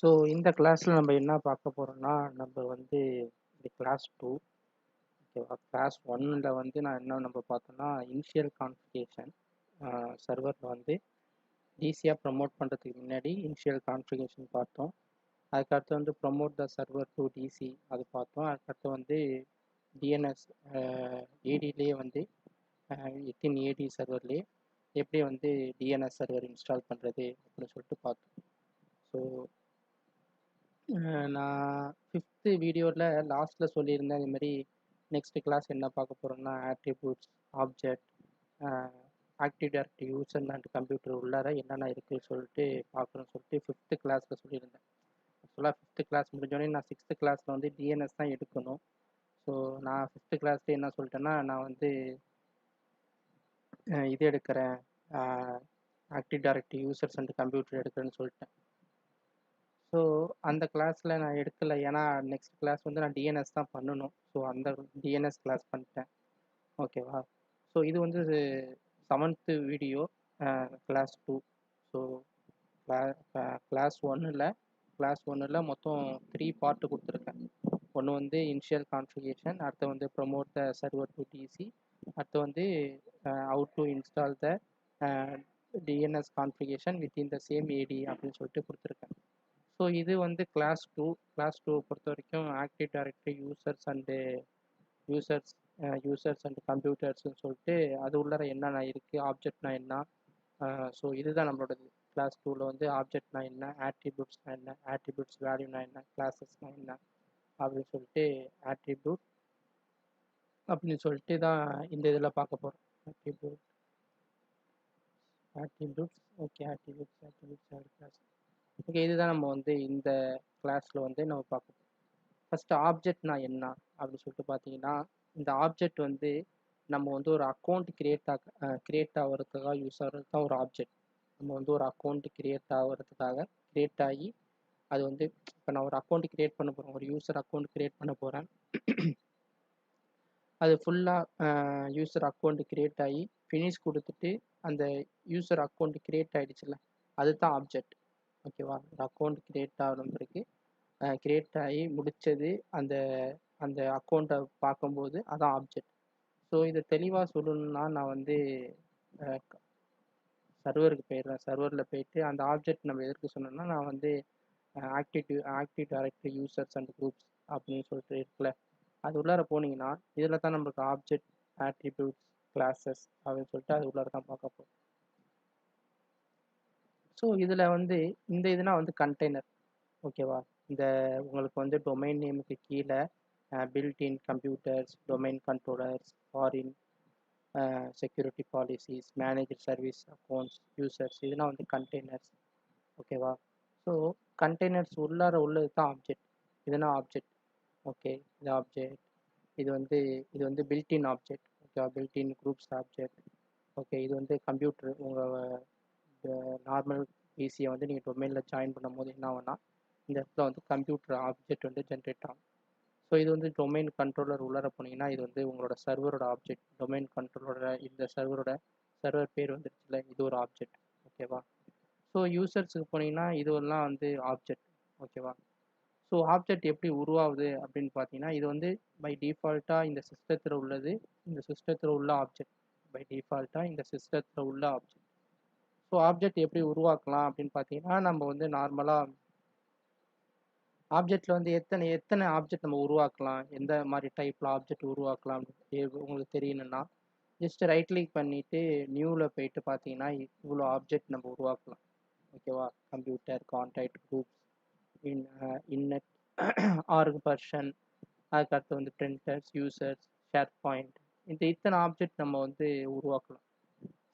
So இந்த கிளாஸில் நம்ம என்ன பார்க்க போகிறோம்னா நம்ம வந்து இது கிளாஸ் 2 ஓகேவா. கிளாஸ் 1ல் வந்து நம்ம பார்த்தோம்னா இனிஷியல் கான்ஃபிகரேஷன் சர்வரில் வந்து ஈஸியாக ப்ரமோட் பண்ணுறதுக்கு முன்னாடி இனிஷியல் கான்ஃபிகரேஷன் பார்த்தோம். அதுக்கடுத்து வந்து promote the server to DC அது பார்த்தோம். அதுக்கடுத்து வந்து டிஎன்எஸ் ஏடிலேயே வந்து வித்தின் ஏடி சர்வர்லேயே எப்படி வந்து டிஎன்எஸ் சர்வர் இன்ஸ்டால் பண்ணுறது அப்படின்னு சொல்லிட்டு பார்த்தோம். ஸோ நான் 5th வீடியோவில் லாஸ்ட்டில் சொல்லியிருந்தேன். இது மாதிரி நெக்ஸ்ட் கிளாஸ் என்ன பார்க்க போகிறோம்னா attributes, object, active directory user and computer உள்ளார என்னென்ன இருக்குன்னு சொல்லிட்டு பார்க்குறோன்னு சொல்லிட்டு 5th கிளாஸில் சொல்லியிருந்தேன். ஆக்சுவலாக 5th கிளாஸ் முடிஞ்சோடனே நான் 6th கிளாஸில் வந்து டிஎன்எஸ் தான் எடுக்கணும். ஸோ நான் 5th கிளாஸ்லேயே என்ன சொல்லிட்டேன்னா நான் வந்து இது எடுக்கிறேன், active directory users and computer எடுக்கிறேன்னு சொல்லிட்டேன். ஸோ அந்த கிளாஸில் நான் எடுக்கலை, ஏன்னா நெக்ஸ்ட் கிளாஸ் வந்து நான் டிஎன்எஸ் தான் பண்ணணும். ஸோ அந்த டிஎன்எஸ் கிளாஸ் பண்ணிட்டேன். ஓகேவா. ஸோ இது வந்து 7th video class 2. So class ஒன்னில் மொத்தம் 3 பார்ட்டு கொடுத்துருக்கேன். ஒன்று வந்து இனிஷியல் கான்ஃபிகரேஷன், அடுத்து வந்து promote the server to DC, அடுத்து வந்து how to install the DNS configuration within the same AD அப்படின்னு சொல்லிட்டு கொடுத்துருக்கேன். ஸோ இது வந்து கிளாஸ் 2 பொறுத்த வரைக்கும் ஆக்டிவ் டைரக்டரி யூசர்ஸ் அண்ட் கம்ப்யூட்டர்ஸ்ன்னு சொல்லிட்டு அது உள்ளார என்னென்ன இருக்குது, ஆப்ஜெக்ட்னா என்ன. ஸோ இதுதான் நம்மளோட கிளாஸ் 2ல் வந்து ஆப்ஜெக்ட்னா என்ன, ஆட்ரிபியூட்ஸ்னா என்ன, ஆட்ரிபியூட்ஸ் வேல்யூனா என்ன, கிளாஸஸ்னா என்ன அப்படின்னு சொல்லிட்டு ஆட்ரிபியூட் அப்படின்னு சொல்லிட்டு தான் இந்த இதில் பார்க்க போகிறோம். Attributes okay. Attributes class okay. இதுதான் நம்ம வந்து இந்த கிளாஸில் வந்து நம்ம பார்க்க போகிறோம். ஃபஸ்ட்டு ஆப்ஜெக்ட்னா என்ன அப்படின்னு சொல்லிட்டு பார்த்தீங்கன்னா, இந்த ஆப்ஜெக்ட் வந்து நம்ம வந்து ஒரு அக்கௌண்ட் கிரியேட் ஆகிறதுக்காக யூஸ் ஆகிறது தான் ஒரு ஆப்ஜெக்ட். நம்ம வந்து ஒரு அக்கௌண்ட் கிரியேட் ஆகி அது வந்து இப்போ நான் ஒரு அக்கௌண்ட் கிரியேட் பண்ண போகிறேன், ஒரு யூசர் அக்கௌண்ட் கிரியேட் பண்ண போகிறேன். அது ஃபுல்லாக யூசர் அக்கௌண்ட் கிரியேட் ஆகி ஃபினிஷ் கொடுத்துட்டு அந்த யூசர் அக்கௌண்ட் கிரியேட் ஆகிடுச்சுல, அதுதான் ஆப்ஜெக்ட். ஓகேவா. ஒரு அக்கௌண்ட் கிரியேட் ஆகிற பிறகு கிரியேட் ஆகி முடித்தது அந்த அந்த அக்கௌண்ட்டை பார்க்கும்போது அதான் ஆப்ஜெக்ட். ஸோ இதை தெளிவாக சொல்லணும்னா நான் வந்து சர்வருக்கு போயிடுறேன். சர்வரில் போயிட்டு அந்த ஆப்ஜெக்ட் நம்ம எதற்கு சொன்னோம்னா, நான் வந்து active directory users and groups அப்படின்னு சொல்லிட்டு இருக்குல்ல, அது உள்ளார போனீங்கன்னா இதில் தான் நம்மளுக்கு ஆப்ஜெக்ட், ஆட்ரிபியூட்ஸ், கிளாஸஸ் அப்படின்னு சொல்லிட்டு அது உள்ளார தான் பார்க்க போகிறோம். ஸோ இதில் வந்து இந்த இதுனா வந்து கண்டெய்னர். ஓகேவா. இந்த உங்களுக்கு வந்து டொமைன் நேமுக்கு கீழே built in computers, domain controllers, foreign security policies, manager service accounts, users, இதெல்லாம் வந்து கண்டெய்னர்ஸ். ஓகேவா. ஸோ கண்டெய்னர்ஸ் உள்ளது தான் ஆப்ஜெக்ட். இதுனா ஆப்ஜெக்ட். ஓகே. இது ஆப்ஜெக்ட். இது வந்து பில்ட்-இன் ஆப்ஜெக்ட். ஓகேவா. Built-in groups object. ஓகே. இது வந்து கம்ப்யூட்டர், உங்கள் நார்மல் பிசியை வந்து நீங்கள் டொமைனில் ஜாயின் பண்ணும் போது என்ன ஆகும்னா இந்த இடத்துல வந்து கம்ப்யூட்டர் ஆப்ஜெக்ட் வந்து ஜென்ரேட் ஆகும். ஸோ இது வந்து டொமைன் கண்ட்ரோலர் உள்ளார போனீங்கன்னா இது வந்து உங்களோட சர்வரோட ஆப்ஜெக்ட். டொமைன் கண்ட்ரோலரோட இந்த சர்வர் பேர் வந்துருச்சுல, இது ஒரு ஆப்ஜெக்ட். ஓகேவா. ஸோ யூசர்ஸுக்கு போனீங்கன்னா இதுவெல்லாம் வந்து ஆப்ஜெக்ட். ஓகேவா. ஸோ ஆப்ஜெக்ட் எப்படி உருவாகுது அப்படின்னு பார்த்தீங்கன்னா, இது வந்து பை டிஃபால்ட்டாக இந்த சிஸ்டத்தில் உள்ள ஆப்ஜெக்ட். பை டிஃபால்ட்டாக இந்த சிஸ்டத்தில் உள்ள ஆப்ஜெக்ட். ஸோ ஆப்ஜெக்ட் எப்படி உருவாக்கலாம் அப்படின்னு பார்த்தீங்கன்னா, நம்ம வந்து நார்மலாக ஆப்ஜெக்டில் வந்து எத்தனை ஆப்ஜெக்ட் நம்ம உருவாக்கலாம், எந்த மாதிரி டைப்பில் ஆப்ஜெக்ட் உருவாக்கலாம் உங்களுக்கு தெரியணும்னா ஜஸ்ட் ரைட் கிளிக் பண்ணிவிட்டு நியூவில் போயிட்டு பார்த்தீங்கன்னா இவ்வளோ ஆப்ஜெக்ட் நம்ம உருவாக்கலாம். ஓகேவா. Computer, contact, groups, inet, org person, அதுக்கடுத்து வந்து பிரிண்டர்ஸ், யூசர்ஸ், ஷேர் பாயிண்ட், இத்தனை ஆப்ஜெக்ட் நம்ம வந்து உருவாக்கலாம்.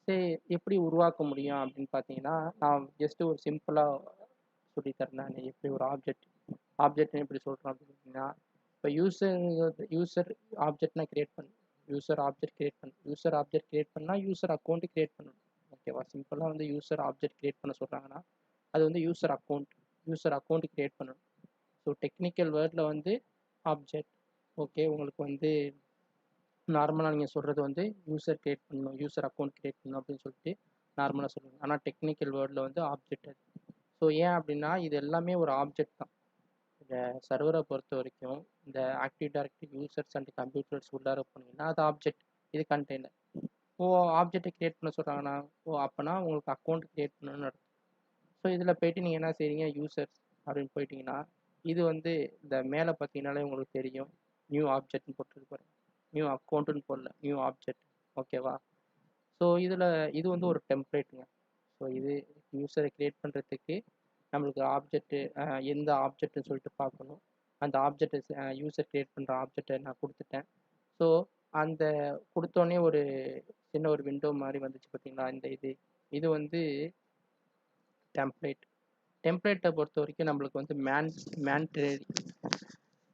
சரி, எப்படி உருவாக்க முடியும் அப்படின்னு பார்த்தீங்கன்னா, நான் ஜஸ்ட் ஒரு சிம்பிளாக சொல்லித்தரேன். நான் எப்படி ஒரு ஆப்ஜெக்ட்னு எப்படி சொல்கிறேன் அப்படின்னா, இப்போ யூசர் ஆப்ஜெக்ட்னா கிரியேட் பண்ணு, யூசர் ஆப்ஜெக்ட் கிரியேட் பண்ணால் யூசர் அக்கௌண்ட் கிரியேட் பண்ணணும். ஓகேவா. சிம்பிளாக வந்து யூசர் ஆப்ஜெக்ட் கிரியேட் பண்ண சொல்கிறாங்கன்னா அது வந்து யூசர் அக்கௌண்ட் கிரியேட் பண்ணணும். ஸோ டெக்னிக்கல் வேர்டில் வந்து ஆப்ஜெக்ட். ஓகே. உங்களுக்கு வந்து நார்மலாக நீங்கள் சொல்கிறது வந்து யூசர் கிரியேட் பண்ணணும், யூசர் அக்கௌண்ட் கிரியேட் பண்ணணும் அப்படின்னு சொல்லிட்டு நார்மலாக சொல்லுங்கள். ஆனால் டெக்னிக்கல் வேர்டில் வந்து ஆப்ஜெக்ட். ஸோ ஏன் அப்படின்னா இது எல்லாமே ஒரு ஆப்ஜெக்ட் தான். இந்த சர்வரை பொறுத்த வரைக்கும் இந்த active directory users and computers உள்ளார போனீங்கன்னா அது ஆப்ஜெக்ட், இது கண்டெய்னர். ஓ, ஆப்ஜெக்டை கிரியேட் பண்ண சொல்கிறாங்கன்னா, ஓ அப்போனா உங்களுக்கு அக்கௌண்ட் கிரியேட் பண்ணணும்னு அர்த்தம். ஸோ இதில் போயிட்டு நீங்கள் என்ன செய்றீங்க, யூசர்ஸ் அப்படின்னு போயிட்டீங்கன்னா இது வந்து இந்த மேலே பார்த்தீங்கன்னாலே உங்களுக்கு தெரியும், நியூ ஆப்ஜெக்ட்னு போட்டுருக்கு பாருங்க, நியூ அக்கௌண்ட்டுன்னு போடல, நியூ ஆப்ஜெக்ட். ஓகேவா? ஸோ இதில் இது வந்து ஒரு டெம்ப்ளேட்டுங்க. ஸோ இது யூசரை கிரியேட் பண்ணுறதுக்கு நம்மளுக்கு ஆப்ஜெக்ட்டு எந்த ஆப்ஜெக்ட்னு சொல்லிட்டு பார்க்கணும். அந்த ஆப்ஜெக்டை யூசர் கிரியேட் பண்ணுற ஆப்ஜெக்டை நான் கொடுத்துட்டேன். ஸோ அந்த கொடுத்தோடனே ஒரு சின்ன ஒரு விண்டோ மாதிரி வந்துச்சு பார்த்தீங்களா, இந்த இது வந்து டெம்ப்ளேட். டெம்ப்ளேட்டை பொறுத்த வரைக்கும் நம்மளுக்கு வந்து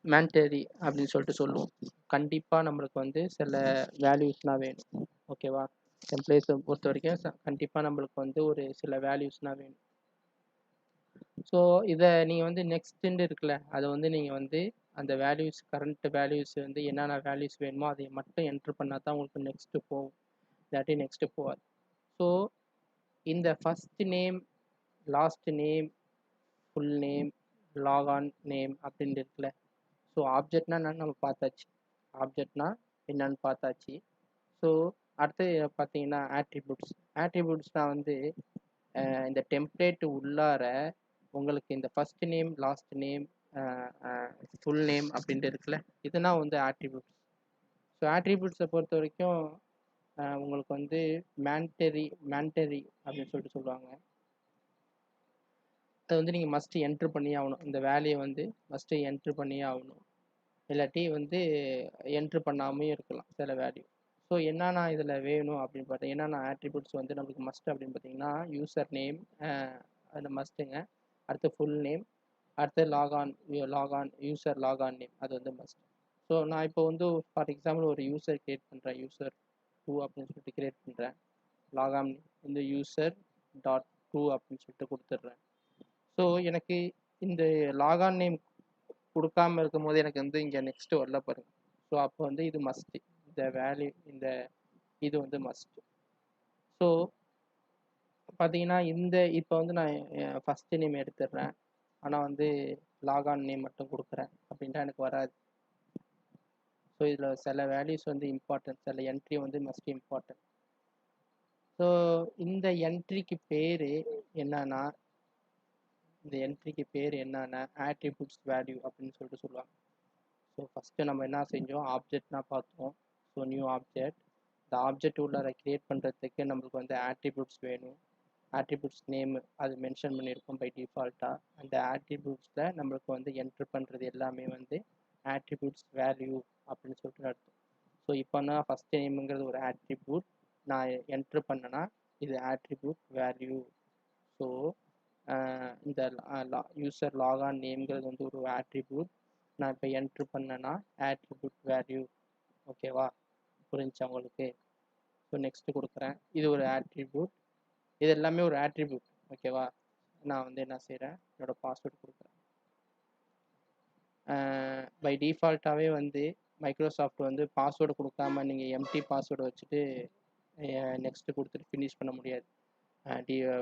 மேண்டரி அப்படின்னு சொல்லிட்டு சொல்லுவோம். கண்டிப்பாக நம்மளுக்கு வந்து சில வேல்யூஸ்லாம் வேணும். ஓகேவா? டெம்ப்ளேட்ஸை பொறுத்த வரைக்கும் கண்டிப்பாக நம்மளுக்கு வந்து ஒரு சில வேல்யூஸ்லாம் வேணும். ஸோ இதை நீங்கள் வந்து நெக்ஸ்ட்டுன்னு இருக்குல்ல, அதை வந்து நீங்கள் வந்து அந்த வேல்யூஸ், கரண்ட் வேல்யூஸ் வந்து என்னென்ன வேல்யூஸ் வேணுமோ அதை மட்டும் என்ட்ரு பண்ணால் தான் உங்களுக்கு நெக்ஸ்ட்டு போகும், இல்லாட்டி நெக்ஸ்ட்டு போகாது. ஸோ இந்த first name, last name, full name, log on name அப்படின்னு இருக்குல்ல. ஸோ ஆப்ஜெக்ட்னா என்னன்னு நம்ம பார்த்தாச்சு, ஆப்ஜெக்ட்னா என்னன்னு பார்த்தாச்சு. ஸோ அடுத்து பார்த்தீங்கன்னா ஆட்ரிபியூட்ஸ். ஆட்ரிபியூட்ஸ்னால் வந்து இந்த டெம்ப்ளேட் உள்ளார உங்களுக்கு இந்த first name, last name, full name அப்படின்ட்டு இருக்குல்ல, இதுதான் வந்து ஆட்ரிபியூட்ஸ். ஸோ ஆட்ரிபியூட்ஸை பொறுத்த வரைக்கும் உங்களுக்கு வந்து மேண்டரி அப்படின்னு சொல்லிட்டு சொல்லுவாங்க. அதை வந்து நீங்கள் மஸ்ட்டு என்ட்ரு பண்ணியே ஆகணும். இந்த வேலையை வந்து மஸ்ட்டு என்ட்ரு பண்ணியே ஆகணும், இல்லாட்டி வந்து என்ட்ரு பண்ணாமையும் இருக்கலாம் சில வேல்யூ. ஸோ என்னென்னா இதில் வேணும் அப்படின்னு பார்த்தீங்கன்னா, என்னென்ன ஆட்ரிபியூட்ஸ் வந்து நம்மளுக்கு மஸ்ட் அப்படின்னு பார்த்தீங்கன்னா, யூசர் நேம் அது மஸ்ட்டுங்க. அடுத்து ஃபுல் நேம், அடுத்து லாகான் யூசர் லாகான் நேம், அது வந்து மஸ்ட். ஸோ நான் இப்போ வந்து ஃபார் எக்ஸாம்பிள் ஒரு யூசர் கிரியேட் பண்ணுறேன், யூசர் 2 அப்படின்னு சொல்லிட்டு கிரியேட் பண்ணுறேன். லாகான் வந்து யூசர் டாட் 2 அப்படின்னு சொல்லிட்டு கொடுத்துட்றேன். ஸோ எனக்கு இந்த லாகான் நேம் கொடுக்காம இருக்கும் போது எனக்கு வந்து இங்கே நெக்ஸ்ட்டு வரல பாருங்க. ஸோ அப்போ வந்து இது மஸ்ட்டு, இந்த வேல்யூ, இந்த இது வந்து மஸ்ட்டு. ஸோ பார்த்தீங்கன்னா இப்போ வந்து நான் ஃபஸ்ட்டு நேம் எடுத்துடுறேன், ஆனால் வந்து லாகான் நேம் மட்டும் கொடுக்குறேன் அப்படின்ட்டா எனக்கு வராது. ஸோ இதில் சில வேல்யூஸ் வந்து இம்பார்ட்டன்ட், சில என்ட்ரி வந்து மஸ்ட் இம்பார்ட்டன்ட். ஸோ இந்த என்ட்ரிக்கு பேர் என்னன்னா, இந்த என்ட்ரிக்கு பேர் என்னன்னா ஆட்ரிபியூட்ஸ் வேல்யூ அப்படின்னு சொல்லிட்டு சொல்லுவாங்க. ஸோ ஃபஸ்ட்டு நம்ம என்ன செஞ்சோம், ஆப்ஜெக்ட்னா பார்த்தோம். ஸோ நியூ ஆப்ஜெக்ட், இந்த ஆப்ஜெக்ட் உள்ளார கிரியேட் பண்ணுறதுக்கு நம்மளுக்கு வந்து ஆட்ரிபியூட்ஸ் வேணும். ஆட்ரிபியூட்ஸ் நேம் அது மென்ஷன் பண்ணியிருக்கோம் பை டிஃபால்ட்டாக. அந்த ஆட்ரிபியூட்ஸில் நம்மளுக்கு வந்து என்ட்ரு பண்ணுறது எல்லாமே வந்து ஆட்ரிபியூட்ஸ் வேல்யூ அப்படின்னு சொல்லிட்டு அர்த்தம். ஸோ இப்போனா ஃபஸ்ட் நேமுங்கிறது ஒரு ஆட்ரிபியூட், நான் என்ட்ரு பண்ணேன்னா இது ஆட்ரிபியூட் வேல்யூ. ஸோ இந்த யூசர் லாகான் நேம்ங்கிறது வந்து ஒரு ஆட்ரிபியூட், நான் இப்போ என்ட்ரு பண்ணேன்னா ஆட்ரிபியூட் வேல்யூ. ஓகேவா? புரிஞ்சா உங்களுக்கு? ஸோ நெக்ஸ்ட்டு கொடுக்குறேன், இது ஒரு ஆட்ரிபியூட், இது எல்லாமே ஒரு ஆட்ரிபியூட். ஓகேவா? நான் வந்து என்ன செய்கிறேன், என்னோடய பாஸ்வேர்டு கொடுக்குறேன். பை டிஃபால்ட்டாகவே வந்து மைக்ரோசாஃப்ட் வந்து பாஸ்வேர்டு கொடுக்காம நீங்கள் எம்டி பாஸ்வேர்டு வச்சுட்டு நெக்ஸ்ட்டு கொடுத்துட்டு ஃபினிஷ் பண்ண முடியாது.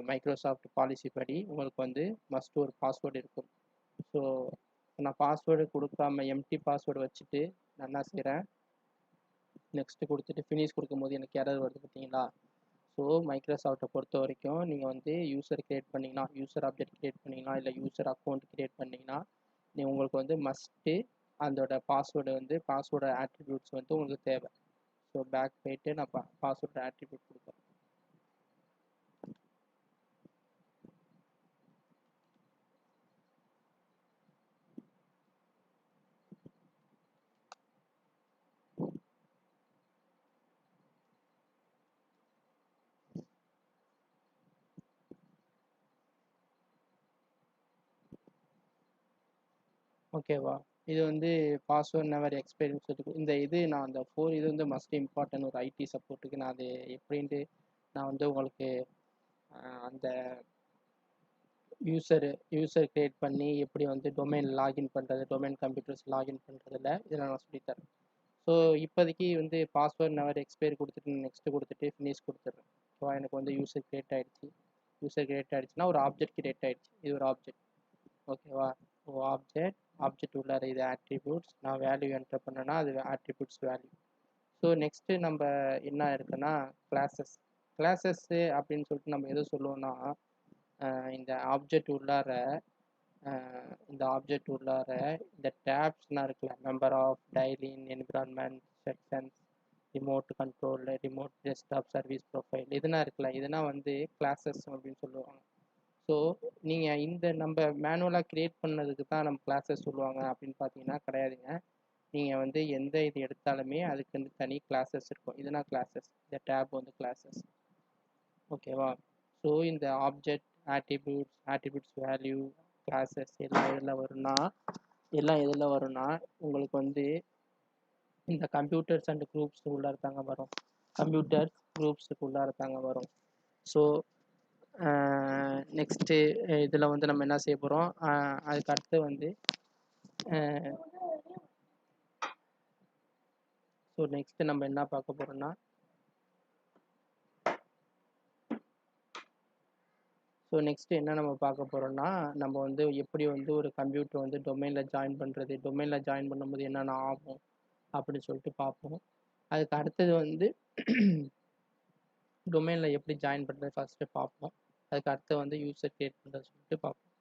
மைக்ரோசாஃப்ட் பாலிசி படி உங்களுக்கு வந்து மஸ்ட் ஒரு பாஸ்வேர்டு இருக்கும். ஸோ நான் பாஸ்வேர்டு கொடுக்காம எம்டி பாஸ்வேர்டு வச்சுட்டு நான் என்ன செய்கிறேன், நெக்ஸ்ட்டு கொடுத்துட்டு ஃபினிஷ் கொடுக்கும்போது எனக்கு எரர் வருது பார்த்தீங்களா? ஸோ மைக்ரோசாஃப்ட்டை பொறுத்த வரைக்கும் நீங்கள் வந்து யூசர் கிரியேட் பண்ணிங்கன்னா, யூசர் ஆப்ஜெக்ட் கிரியேட் பண்ணிங்கன்னா, இல்லை யூசர் அக்கௌண்ட் கிரியேட் பண்ணிங்கன்னா உங்களுக்கு வந்து மஸ்ட்டு அதோட பாஸ்வேர்டு வந்து பாஸ்வேர்டு ஆட்ரிபியூட்ஸ் வந்து உங்களுக்கு தேவை. ஸோ பேக் போயிட்டு நான் பாஸ்வேர்டு ஆட்ரிபியூட் கொடுக்குறேன். ஓகேவா? இது வந்து பாஸ்வேர்ட் நெவர் எக்ஸ்பைரின்னு சொல்லிட்டு இந்த இது நான் அந்த 4 இது வந்து மஸ்ட் இம்பார்ட்டன்ட் ஒரு ஐடி சப்போர்ட்டுக்கு. நான் அது எப்படின்ட்டு நான் வந்து உங்களுக்கு அந்த யூசர் கிரியேட் பண்ணி எப்படி வந்து டொமைன் லாகின் பண்ணுறது, டொமைன் கம்ப்யூட்டர்ஸ் லாகின் பண்ணுறதில்ல இதை நான் சொல்லித்தரேன். ஸோ இப்போதைக்கு வந்து பாஸ்வேர்ட் நெவர் எக்ஸ்பைரி கொடுத்துட்டு நெக்ஸ்ட்டு கொடுத்துட்டு ஃபினிஷ் கொடுத்துட்றேன். ஸோ எனக்கு வந்து யூசர் கிரியேட் ஆகிடுச்சு. யூசர் கிரியேட் ஆகிடுச்சுன்னா ஒரு ஆப்ஜெக்ட் கிரியேட் ஆகிடுச்சு. இது ஒரு ஆப்ஜெக்ட். ஓகேவா? ஆப்ஜெக்ட் உள்ளார இது ஆட்ரிபியூட்ஸ். நான் வேல்யூ என்டர் பண்ணேன்னா அது ஆட்ரிபியூட்ஸ் வேல்யூ. ஸோ நெக்ஸ்ட்டு நம்ம என்ன இருக்குன்னா கிளாஸஸ்ஸு அப்படின்னு சொல்லிட்டு நம்ம எதை சொல்லுவோம்னா இந்த ஆப்ஜெக்ட் உள்ளார இந்த டேப்ஸ்லாம் இருக்குல்ல, member of, dial in, environment, sessions, remote control, remote desktop, service profile, இதெல்லாம் இருக்குல்ல, இதெல்லாம் வந்து கிளாஸஸ் அப்படின்னு சொல்லுவாங்க. ஸோ நீங்கள் இந்த நம்ம மேனுவலாக க்ரியேட் பண்ணதுக்கு தான் நம்ம கிளாஸஸ் சொல்லுவாங்க அப்படின்னு பார்த்தீங்கன்னா கிடையாதுங்க. நீங்கள் வந்து எந்த இது எடுத்தாலுமே அதுக்கு வந்து தனி கிளாஸஸ் இருக்கும். இதெல்லாம் கிளாஸஸ். இந்த டேப் வந்து கிளாஸஸ். ஓகேவா? ஸோ இந்த ஆப்ஜெக்ட், ஆட்ரிபியூட்ஸ் வேல்யூ, கிளாஸஸ் எல்லாம் எதில் வரும்னா உங்களுக்கு வந்து இந்த கம்ப்யூட்டர்ஸ் அண்ட் குரூப்ஸ் உள்ளார தாங்க வரும். கம்ப்யூட்டர்ஸ் குரூப்ஸுக்கு உள்ளார தாங்க வரும். ஸோ நெக்ஸ்ட்டு இதில் வந்து நம்ம என்ன செய்ய போகிறோம், அதுக்கு அடுத்து வந்து ஸோ நெக்ஸ்ட்டு நம்ம என்ன பார்க்க போகிறோம்னா நம்ம பார்க்க போகிறோம்னா நம்ம வந்து எப்படி வந்து ஒரு கம்ப்யூட்டர் வந்து டொமைனில் ஜாயின் பண்ணுறது, டொமைனில் ஜாயின் பண்ணும்போது என்னென்ன ஆகும் அப்படின்னு சொல்லிட்டு பார்ப்போம். அதுக்கு அடுத்தது வந்து டொமைனில் எப்படி ஜாயின் பண்ணுறது ஃபஸ்ட்டு பார்ப்போம். அதுக்கு அடுத்து வந்து யூசர் கிரியேட் பண்ணுறது சொல்லிட்டு பார்ப்போம்.